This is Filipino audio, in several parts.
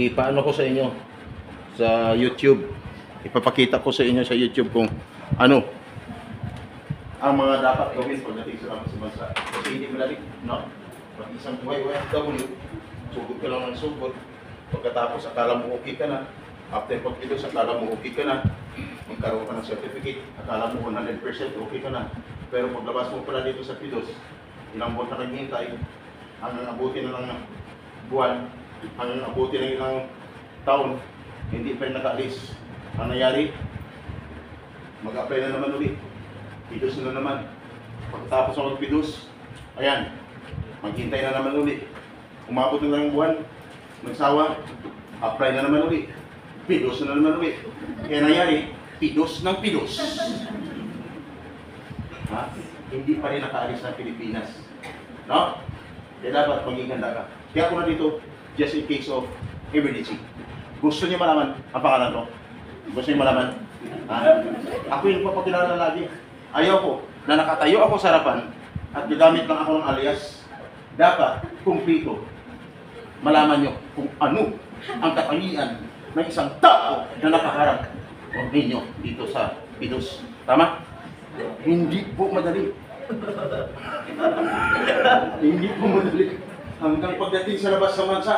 ipaano ko sa inyo sa YouTube. Ipapakita ko sa inyo sa YouTube kung ano ang mga dapat gawin pagdating sa bansa. Kasi hindi madali, no? Pag isang buhay OFW, sugod ka lang ng sugod. Pagkatapos akala mo okay ka na. After pagkilos, akala mo okay ka na. Magkaroon ka ng certificate, akala mo 100% okay ka na. Pero paglabas mo pala dito sa Pidos, ilang buwan ka naghihintay, hanggang abuti na lang ng buwan, hanggang abuti ng ilang taon, hindi pa rin nakaalis. Ang nangyari, mag-apply na naman ulit. Pidos na naman. Pagkatapos ng mag-Pidos, ayan, maghintay na naman ulit. Umabot na lang yung buwan, nagsawa, apply na naman ulit. Pidos na naman ulit. Kaya nangyari, Pidos ng Pidos. Ha? Hindi pa rin nakaalis ng Pilipinas. No? Kaya dapat maging handa ka. Kaya ako na dito, just in case of emergency. Gusto niyo malaman ang pangalan ko? Gusto niyo malaman? Ha? Ako yung papakilala lagi. Ayaw ko na nakatayo ako sa harapan at gagamit lang ako ng alias. Dapat, kumplito. Malaman niyo kung ano ang katangian ng isang tao na nakaharap ninyo dito sa Pidos. Tama? Hindi po madali. Hindi po madali. Hanggang pagdating sa labas sa bansa,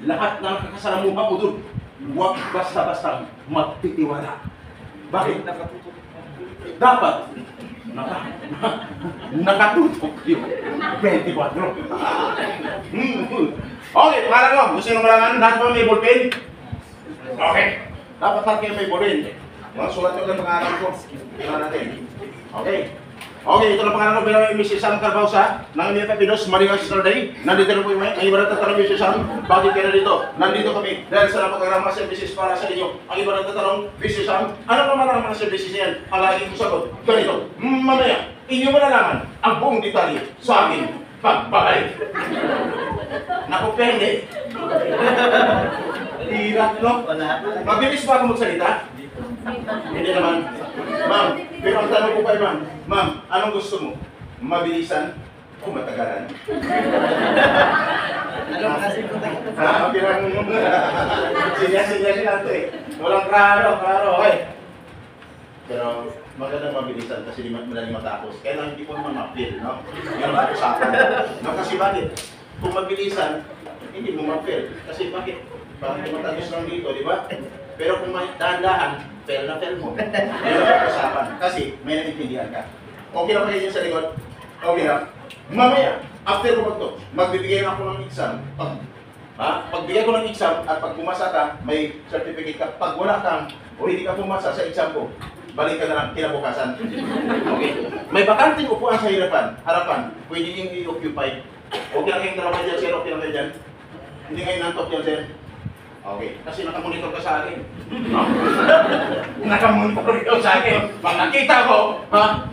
lahat ng nakakasalamuha mo doon, huwag basta-basta magtitiwala. Bakit? Dapat nakatutok yun. 24. Okay, pangalan mo. Gusto nyo malaman? Lahat ba may ballpen? Okay. Dapat lahat kayo may ballpen. Mga sulat nyo lang pangalan ko. Tingnan natin. Okay. Okay, ito lang pangalan ko bilang Mrs. Sam Carbausa ng Emilia Pidos, Marinang Saturday. Nandito na po yung ang iba na tatanong, Mrs. Sam, bakit kayo nandito? Nandito kami dahil sa napagkarang mga services para sa inyo. Ang iba na tatanong, Mrs. Sam, ano naman ang mga services niyan? Ang laging ko sagot, ganito, mamaya, inyo malalaman ang buong detalye sa akin pagbabalik. Naku, hindi. Hirap, no? Mabilis ba ako magsalita? Hindi naman. Ma'am, pero ang tanong ko kayo, ma'am, anong gusto mo? Mabilisan o matagalan? Anong kasi ko tayo? Ha? Okay lang. Sinya-sinya sila ito eh. Walang klaro, okay. Pero magandang mabilisan kasi madaling matapos. Kaya lang hindi ko naman ma-feel, no? Yan ang usapan. No, kasi bakit? Kung mabilisan, hindi mo ma-feel. Kasi bakit? Bakit matagos lang dito, di ba? Pero kung may dahan-dahan, fail na fail mo. Yan ang usapan. Kasi may naintindihan ka. Okay lang kayo sa likod? Okay lang. Mamaya, after ko magto, magbibigay ako ng exam. Pagbigay ko ng exam at pag pumasa ka, may certificate ka. Pag wala kang o hindi ka pumasa sa exam ko, balik ka na lang kinabukasan. Okay. May bakanting upuan sa harapan. Pwede yung i-occupy. Okay lang kayong dalawa dyan, sir. Okay lang kayo dyan. Hindi kayo nantok dyan, sir. Okay, kasi nakamonitor ka sa akin. Nakamonitor ka sa akin. Pag nakita ko,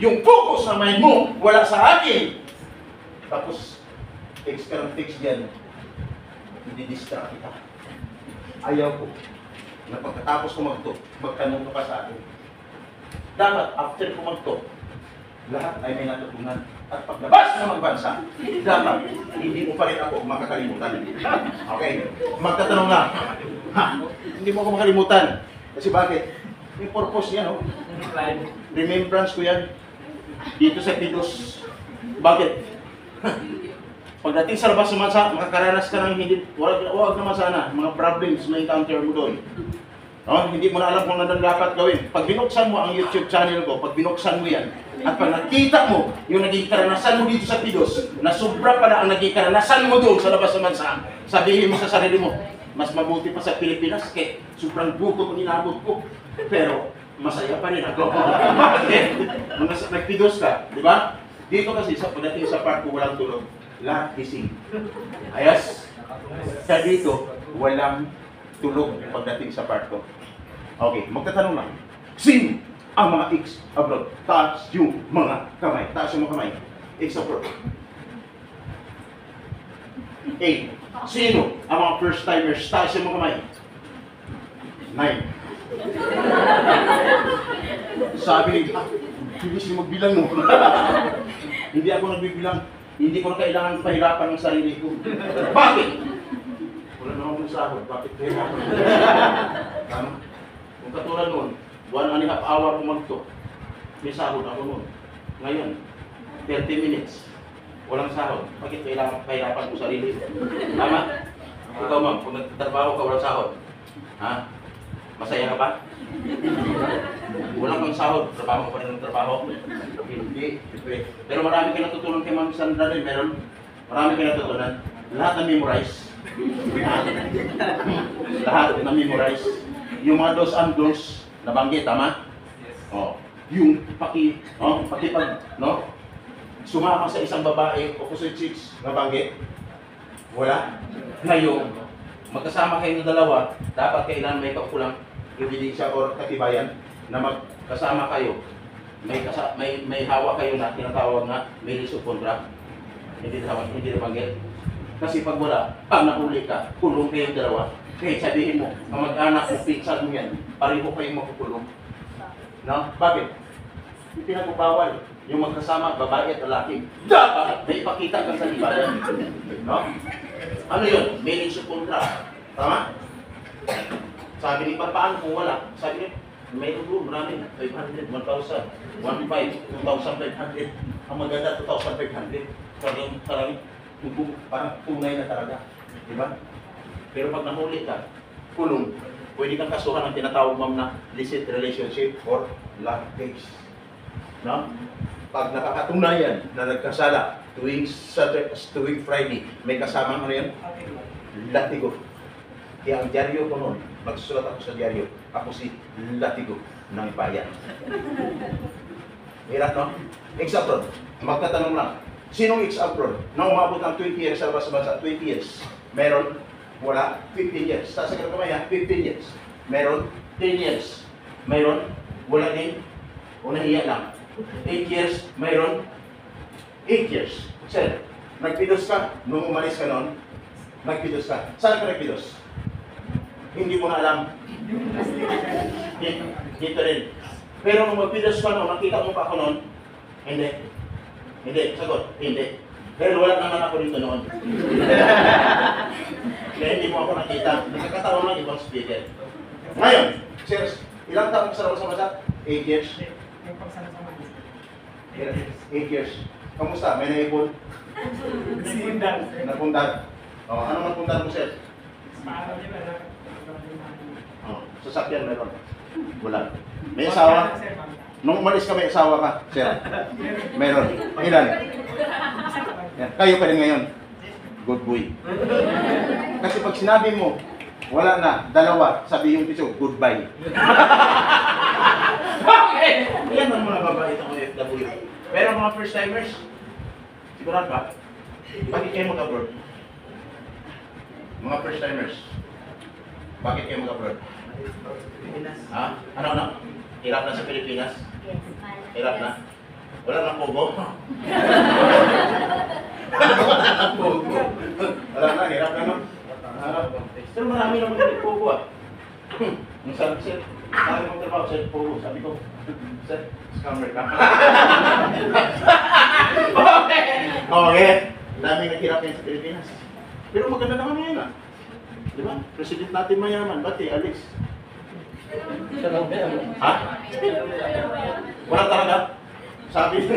yung focus na mind mo, wala sa akin. Tapos, text ka ng text dyan. Hindi distract kita. Ayaw ko na pagkatapos ko magtanong ka pa sa akin. Dapat, after ko lahat ay may natutunan. At paglabas na magbansa, dapat hindi mo pa rin ako makakalimutan. Okay? Magtatanong lang. Hindi mo ako makalimutan. Kasi bakit? Yung purpose niya, no? Remembrance ko yan. Dito sa Pidos. Bakit? Pagdating sa labas ng bansa, makakaranas ka ng hindi, wag naman sana, mga problems na encounter mo doon. No? Hindi mo na alam kung ano dapat gawin. Pag binuksan mo ang YouTube channel ko, pag binuksan mo yan, at pag nakita mo yung naging karanasan mo dito sa Pidos, na sobra pala ang naging karanasan mo doon sa labas ng bansa, sabihin mo sa sarili mo, mas mabuti pa sa Pilipinas, kaya sobrang buto ang inabot ko. Pero, masaya pa rin ako. Nag-Pidos ka, di ba? Dito kasi, sa pagdating sa part ko, walang tulog. Lahat gising. Ayos? Sa dito, walang tulog pagdating sa part ko. Okay, magtatanong lang. Sino ang mga X abroad? Taas yung mga kamay. Taas yung mga kamay. X abroad. A. Sino ang mga first timers? Taas yung mga kamay. 9. Sabi ni, hindi siya magbilang mo. Hindi ako nagbibilang. Hindi ko na kailangan pahirapan ng sarili ko. Bakit? Wala na akong akong sahod, bakit kaya ako? Tama? Kung katulad noon, 1.5 hour kumagto, may sahod ako noon. Ngayon, 30 minutes, walang sahod. Bakit kahirapan ko sarili? Tama? Ikaw ma'am, kung nagtatrabaho ka, walang sahod. Ha? Masaya ka ba? Walang kang sahod, trabaho pa rin ng trabaho. Hindi. Pero marami ka natutunan kay Ma'am Sandra rin, meron. Marami ka natutunan. Lahat na memorize. Lahat na memorize. Yung mga dos and don'ts, nabanggit, tama? Oh. Yung pati pag, no? Sumama sa isang babae, opposite sex, nabanggit? Wala. Ngayon, magkasama kayo ng dalawa, dapat kailangan may kaukulang ebidensya or katibayan na magkasama kayo. May hawak kayo na tinatawag na marriage of contract. Hindi nabanggit. Kasi pag wala, pag nahuli ka, kulong kayong dalawa. Kahit sabihin mo, ang mag-anak mo, pinsan mo yan, pareho kayong makukulong. No? Bakit? Pinagbabawal yung magkasama, babae at lalaki. Dapat may ipakita ka sa ibadan. No? Ano yun? Marriage of contract. Tama? Sabi ni paano kung wala? Sabi niya, mayroon doon, marami. 500, 1,000, 1,500, 2,500. Ang maganda, 2,500. Parang tunay na talaga. Diba? Pero pag nahuli ka, kulong, pwede kang kasuhan ng tinatawag ma'am na illicit relationship or love case. No? Pag nakakatunayan na nagkasala tuwing Friday, may kasama ano yan? Latigo. Kaya ang dyaryo ko noon, magsusulat ako sa dyaryo, ako si Latigo ng bayan. Hirap, no? Ex-abroad, magtatanong lang, sinong ex-abroad na umabot ng 20 years sa bansa? 20 years. Meron? Wala? 15 years. Sa sakit kamay, 15 years. Meron? 10 years. Meron? Wala din? O nahiya lang? 8 years. Meron? 8 years. Sir, nagpidos ka? Nung umalis ka noon, nagpidos ka. Saan ka nagpidos? Hindi mo na alam. Dito rin. Pero nung magpidos ka noon, nakita mo pa ako noon? Hindi. Hindi. Sagot. Hindi. Pero wala naman ako dito noon. Kaya hindi mo ako nakita. Nakakatawa lang ibang speaker. Ngayon, sir, ilang taong kasalaw sa bansa? 8 years. 8 years. Kamusta? May naipon? Napundar. Oh, ano napundar mo, sir? Oh, sasakyan meron. Wala. May asawa? Nung umalis ka, may asawa ka, sir? Meron. Ilan? Yan. Kayo pa rin ngayon. Good boy. Kasi pag sinabi mo, wala na, dalawa, sabi yung piso, goodbye. Okay! Yan ang mga babae itong FW. Pero mga first timers, sigurado ba? Bakit kayo mag-abroad? Mga first timers, bakit kayo mag-abroad? Ha? Ano? Hirap na sa Pilipinas? Hirap na? Wala nang pogo? Wala na, hirap na, no? Pero marami naman yung pogo, ah. Ang sabi, sir, sabi mong trabaho, sir, pogo. Sabi ko, sir, scammer ka. Okay. Daming naghirap yan sa Pilipinas. Pero maganda naman yan, ah. Di ba? President natin mayaman. Ba't Alex? Ha? Wala talaga? Sabi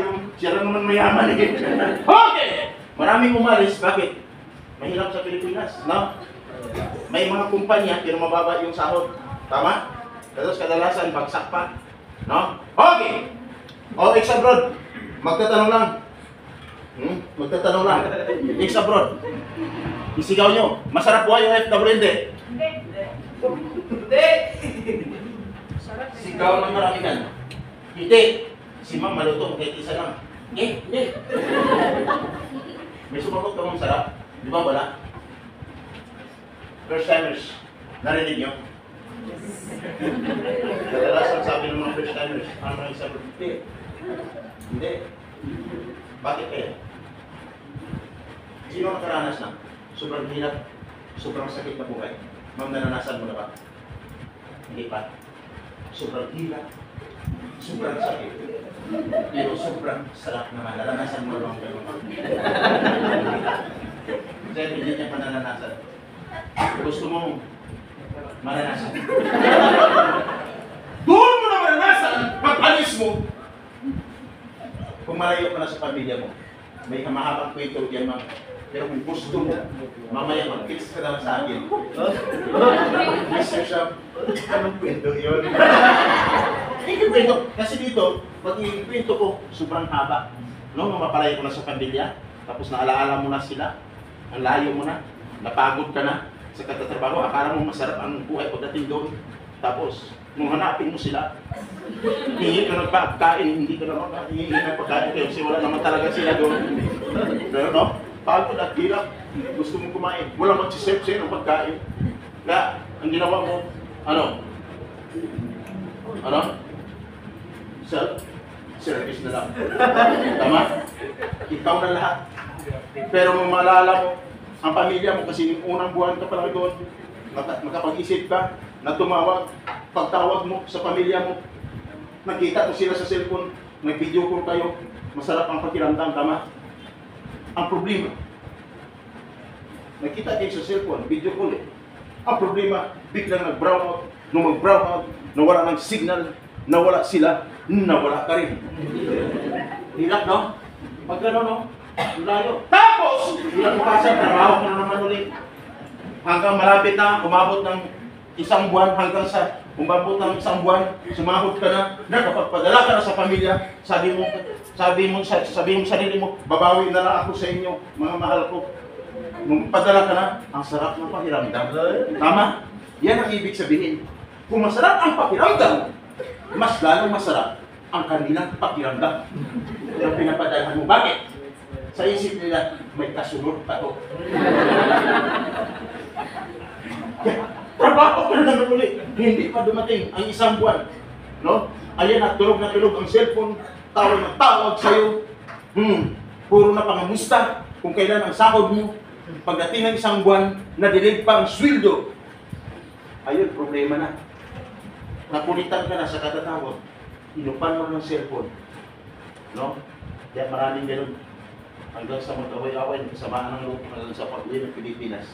mo, siya naman mayaman eh. Okay! Maraming umalis. Bakit? Mahirap sa Pilipinas, no? May mga kumpanya, pero mababa yung sahod. Tama? Tapos kadalasan, bagsak pa. No? Okay! O, ex-abroad. Magtatanong lang. Magtatanong lang. Ex-abroad. Isigaw nyo. Masarap buhay yung FW, hindi? Hindi! Sigaw ng maramihan. Hindi! Si ma'am maluto, kahit isa lang. Hindi! May sumagot ka mong sarap? Di ba wala? First timers, narinig nyo? Kadalasan sabi ng mga first timers, ano ang isang hindi. Hindi. Bakit kaya? Sino nakaranas na? Sobrang hirap, sobrang sakit na buhay. Ma'am, naranasan mo na ba? Hindi pa. Sobrang hirap, sobrang sakit. Pero sobrang sarap naman. Naranasan mo na ba ang gano'n? Kasi hindi niya pa naranasan. Gusto mo maranasan. Doon mo na maranasan pag-alis mo. Kung malayo ka na sa pamilya mo, may mahabang kwento yan mga. Pero kung gusto mo, mamaya mag-fix ka na sa akin. Mr. Shop, anong kwento yun? Kwento. Kasi dito, pag ikwento ko, sobrang haba. No, mapapalaya ko na sa pamilya, tapos naalaala mo na sila, ang layo mo na, napagod ka na sa katatrabaho, akala mo masarap ang buhay pagdating doon. Tapos, nung hanapin mo sila, hindi ka nagpagkain, hindi ka naman hihingi ng pagkain kayo kasi wala naman talaga sila doon. Pero no, pagod at hirap, gusto mong kumain, wala mag-serve sa'yo ng pagkain. Kaya, ang ginawa mo, ano? Self-service na lang. Tama? Ikaw na lahat. Pero kung maalala mo, ang pamilya mo kasi yung unang buwan ka pa lang doon, makapag-isip ka na tumawag, pagtawag mo sa pamilya mo, nakita mo sila sa cellphone, nag-video call kayo, masarap ang pakiramdam, tama? Ang problema, nakita kayo sa cellphone, video call eh. Ang problema, biglang nag-brown out, nung mag-brown out, nawala ng signal, nawala sila, nawala ka rin. Hirap, no? Pag gano'n, no? Layo. Tapos, kinabukasan, trabaho ka na naman ulit. Hanggang malapit na, umabot ng isang buwan, hanggang sa umabot ng isang buwan, sumahod ka na, nakapagpadala ka na sa pamilya, sabi mo sa sarili mo, babawi na lang ako sa inyo, mga mahal ko. Nung padala ka na, ang sarap ng pakiramdam. Tama? Yan ang ibig sabihin. Kung masarap ang pakiramdam, mas lalong masarap ang kanilang pakiramdam. Yung pinapadalahan mo. Bakit? Sa isip nila, may kasunod pa to. Trabaho ka na naman ulit. Hindi pa dumating ang isang buwan. No? Ayan na tulog ang cellphone. Tawag na tawag sa'yo. Puro na pangamusta. Kung kailan ang sahod mo. Pagdating ng isang buwan, nadilig pa ang sweldo. Ayun, problema na. Nakulitan ka na sa katatawag. Inupan mo ng cellphone. No? Kaya maraming ganun. Hanggang sa mag-away-away, kasamaan ng loob hanggang sa pag-uwi ng Pilipinas.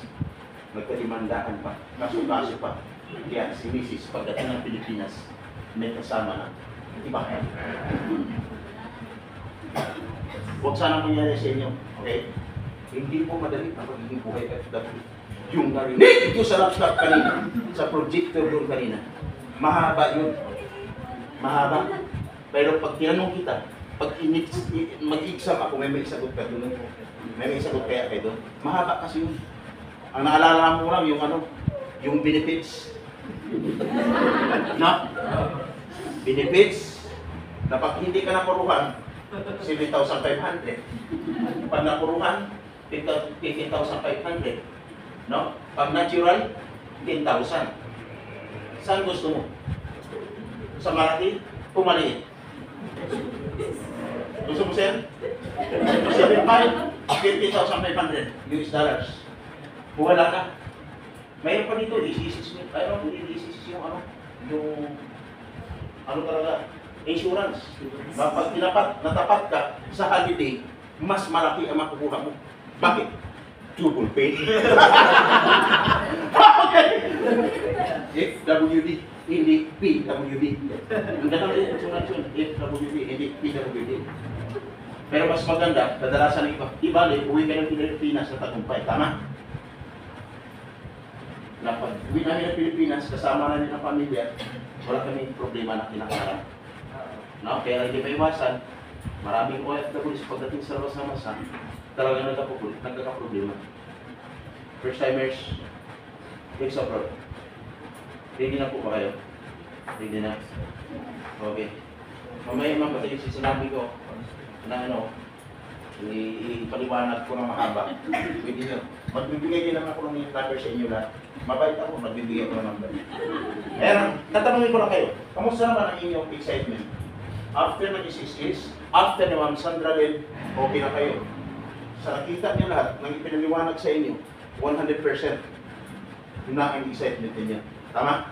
Nagkalimandahan pa, kaso-kaso pa. Kaya si Mrs. pagdating ng Pilipinas, may kasama na. Iba. Huwag sana mangyari sa inyo. Okay? Hindi po madali ang pagiging buhay FW. Yung narinig ito sa laptop kanina, sa projector doon kanina. Mahaba yun. Mahaba. Pero pag tinanong kita, pag mag-exam ako, may sagot ka doon. May sagot kaya kayo doon. Mahaba kasi yun. Ang naalala mo lang yung yung benefits. Na? Benefits. Na pag hindi ka napuruhan, 7,500. Pag napuruhan, 15,500. No? Pag natural, 10,000. Saan gusto mo? Sa malaki? Pumaliit. Gusto mo, sir? 50,500 US dollars. Wala ka. Mayroon pa dito, isisis yung talaga, insurance. Pag natapat ka sa holiday, mas malaki ang makukuha mo. Bakit? Double pay. Okay. FWD, hindi PWD. Ang ganda ng insurance yun, FWD, hindi PWD. Pero mas maganda, kadalasan ng iba, uwi ka ng Pilipinas sa tagumpay. Tama? Pag uwi namin ng Pilipinas, kasama namin ang pamilya, wala kami problema na kinakaharap. No? Kaya hindi maiwasan, maraming OFW sa pagdating sa labas ng masa, talagang nagkakaproblema. First timers, takes abroad. Ready na po ba kayo? Ready na? Okay. Mamaya man pati yung sinabi ko na ipaliwanag ko ng mahaba. Pwede nyo. Magbibigay din naman ako ng number sa inyo lahat. Mabait ako, magbibigay ko ng number. Pero, tatanungin ko lang kayo, kamusta naman ang inyong excitement? After ng SSS, after ni Ma'am Sandra Len, okay na kayo. Sa nakita niyo lahat, nang ipinaliwanag sa inyo, 100% na ang excitement ninyo. Tama?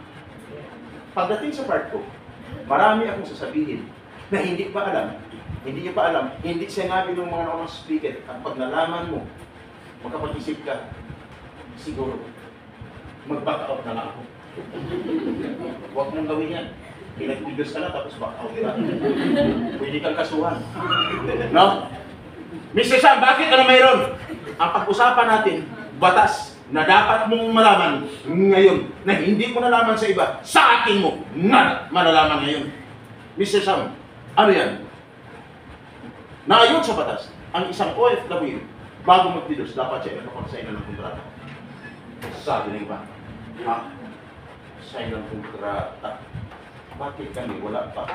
Pagdating sa part ko, marami akong sasabihin na hindi pa alam, hindi niyo pa alam, hindi sinabi ng mga naunang speaker, at pag nalaman mo, makapag-isip ka, siguro, mag-back out na lang ako. Huwag mong gawin yan. Pinag-videos ka na tapos back out ka. Pwede kang kasuhan. No? Mr. Sam, bakit ano mayroon? Ang pag-usapan natin, batas na dapat mong malaman ngayon na hindi mo nalaman sa iba, sa akin mo na malalaman ngayon. Mr. Sam, ano yan? Na ayon sa batas, ang isang OFW, bago mag-videos, dapat siya nakapag-sign na ng kontrata. Sabi ng iba, ha? Sign ng kontrata. Bakit kami wala pa?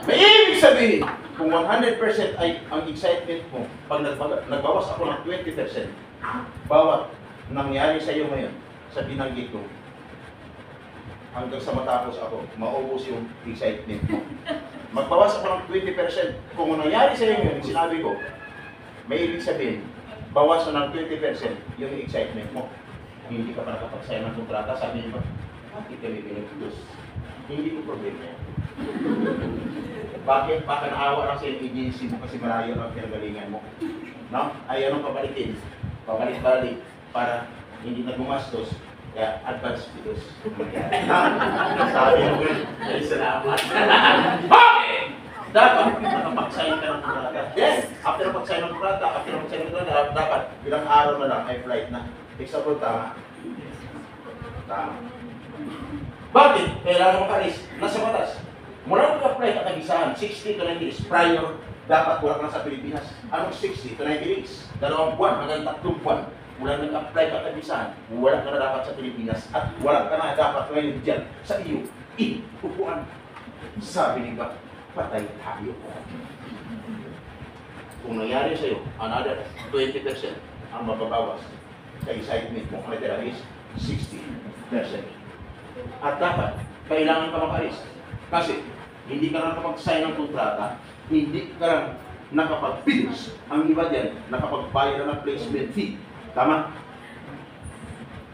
May ibig sabihin, kung 100% ay ang excitement mo, pag nagbawas ako ng 20%, bawat nangyari sa iyo ngayon, sa binanggit ko, hanggang sa matapos ako, maubos yung excitement mo. Magbawas ako ng 20%, kung nangyari sa iyo ngayon, sinabi ko, may ibig sabihin, bawas na ng 20% yung excitement mo. Hindi ka pa nakapag-sign ng kontrata, sabi niyo ba, bakit kami pinag-videos? Hindi ko problema yan. Bakit? Baka naawa lang sa yung agency mo kasi malayo ang pinagalingan mo. No? Ay anong pabalikin? Pabalik-balik para hindi na gumastos. Kaya advance videos. Sabi mo yun. Ay, salamat. Okay! Dapat nakapag-sign ka ng kontrata. Yes! After pag-sign ng kontrata, dapat bilang araw na lang ay flight na. Example, tama. Tama. Bakit? Kailangan makalis. Nasa batas. Mula mag-apply ka kagisahan, 60 to 90 days prior, dapat wala ka na sa Pilipinas. Anong 60 to 90 days? 2 buwan hanggang 3 buwan. Mula nag-apply ka kagisahan, wala ka na dapat sa Pilipinas at wala ka na dapat ngayon dyan sa iyo. Upuan. Sabi ni ba, patay tayo. Kung nangyari sa iyo, another 20% ang mababawas sa excitement mo. Ang natira is 60%. At dapat, kailangan ka makalis. Kasi, hindi ka nakapag-sign ng kontrata, hindi ka lang nakapag-bills. Ang iba dyan, nakapag-bayad ng placement fee. Tama?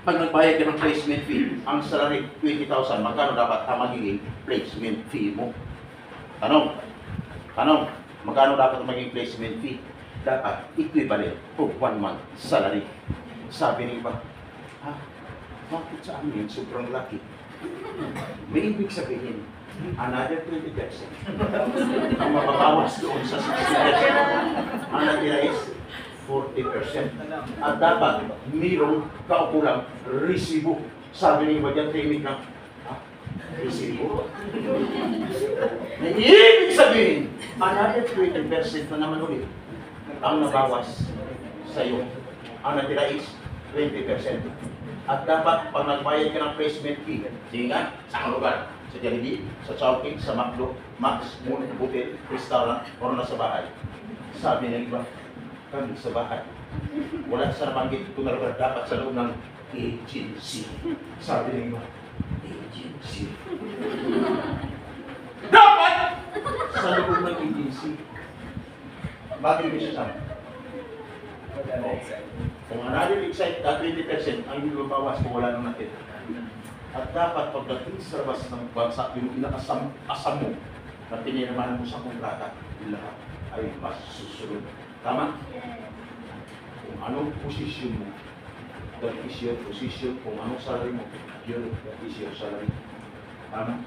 Pag nagbayad ka ng placement fee, ang salary 20,000, magkano dapat ang magiging placement fee mo? Tanong, magkano dapat ang magiging placement fee? Dapat equivalent to 1 month salary. Sabi ng iba, bakit sa amin sobrang laki? May ibig sabihin, another 20% ang mababawas doon sa 60%. Ang natira is 40%. At dapat mayroong kaukulang resibo. Sabi ng iba dyan, timid na, resibo? May ibig sabihin, another 20% na naman ulit ang nabawas sa iyo. Ang natira is 20%. At dapat, pag nagbayad ka ng placement fee, sige nga, sa lugar, sa Jollibee, sa Chowking, sa McDo, Max, Moon, Hotel, Restaurant, o nasa bahay. Sabi ng iba, kami sa bahay. Wala sa nabanggit kung lugar, dapat sa loob ng agency. Sabi ng iba, agency. Dapat sa loob ng agency. Bakit mo siya sabi? Kung another excite, 20% ang hindi mabawas kung wala nang natin. At dapat pagdating sa labas ng bansa, yung inakasam mo na pinirmahan mo sa kontrata, lahat ay mas susunod. Tama? Kung anong posisyon mo, that is your position. Kung anong salary mo, that is your salary. Tama?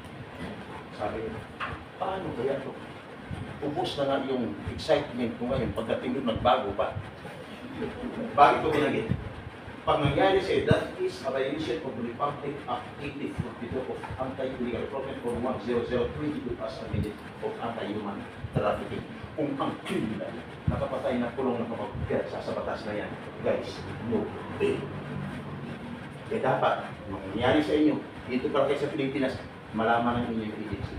Sabi niya, paano kaya ito? Ubus na nga yung excitement ko ngayon, pagdating doon nagbago pa. Bakit ko binagit? Pag nangyari sa'yo, that is a violation of the Republic Act 8042 of Anti-Illegal Recruitment for 10022 as amended of Anti-Human Trafficking. Kung ang criminal nakapatay na kulong na kapagkaya sa batas na yan, guys, no way. Kaya dapat, mangyayari sa inyo, dito para kayo sa Pilipinas, malaman ng inyong agency.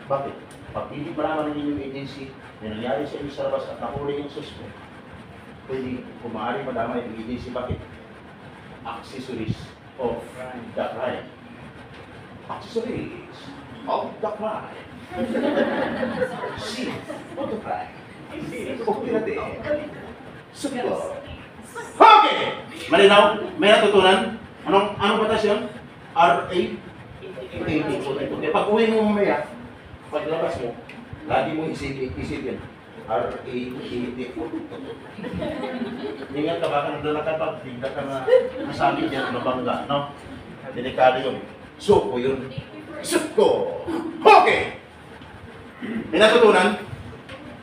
Bakit? Pag hindi malaman ng inyong agency, na nangyari sa inyo sa labas at nahuli yung suspect, pwede kung maaari madamay ang agency. Bakit? Accessories of the crime. Accessories of the crime. Scene of the crime. Okay natin. Support. Okay! Malinaw? May natutunan? Anong batas yun? RA 80. Pag uwi mo mamaya, paglabas mo, lagi mo isipin, R-A-T-T-O. Ingat ka, baka nandala ka pa, bigla ka na masabi dyan, mabangga, no? Delikado yun. Suko yun. Suko! Okay! May natutunan,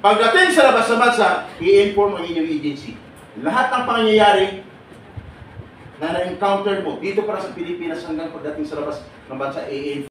pagdating sa labas ng bansa, i-inform ang inyong agency. Lahat ng pangyayari na na-encounter mo dito para sa Pilipinas hanggang pagdating sa labas ng bansa, i-inform.